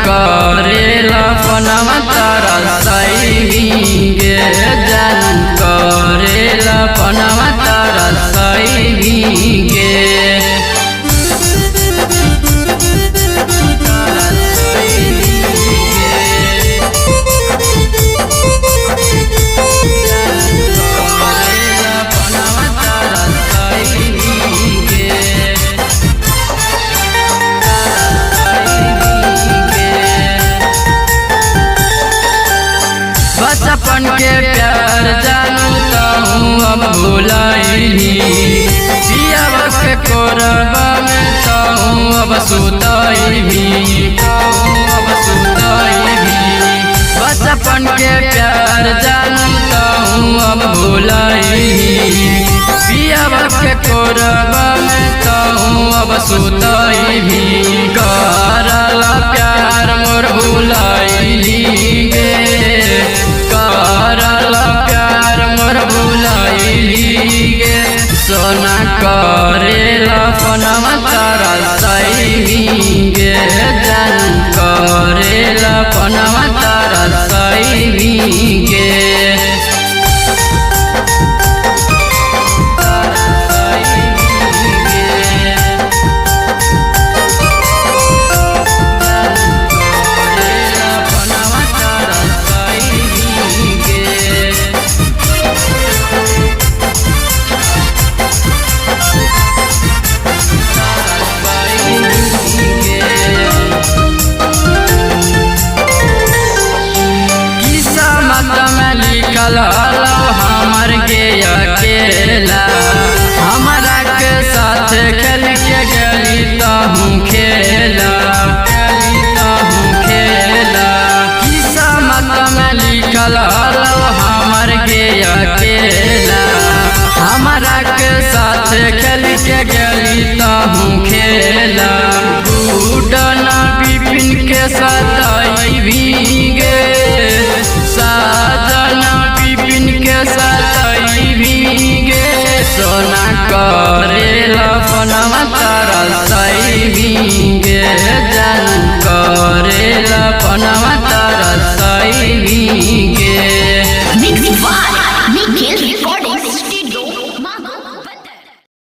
करेला पनवा तारा सैविंगे जान करेला पनवा तारा सैविंगे बचपन के प्यार जानू ताहूँ अब भुलाइनी पियावा के कोरबा में ताहूँ अब सुताइनी बचपन के प्यार जानू ताहूँ अब भुलाइनी पियावा के कोरबा में ताहूँ अब सुताइनी करला प्यार मोर भुलाइनी गे करला प्यार मोर भुलाइली गे सोना करेला पनवा तारा सैविंगे जान करेला पनवा तारा सैविंगे हमर के अकेला हमारा के साथ खेल के गली ताहूँ खेला किस्मत में लिखल हमर के अकेला हमारा के साथ खेल के गली ताहूँ खेला बूढ़ना बिपिन के साथ भीगे साजना बिपिन के साथ भीगे सोना करेला पनवा तारा सैविंगे जान करेला पनवा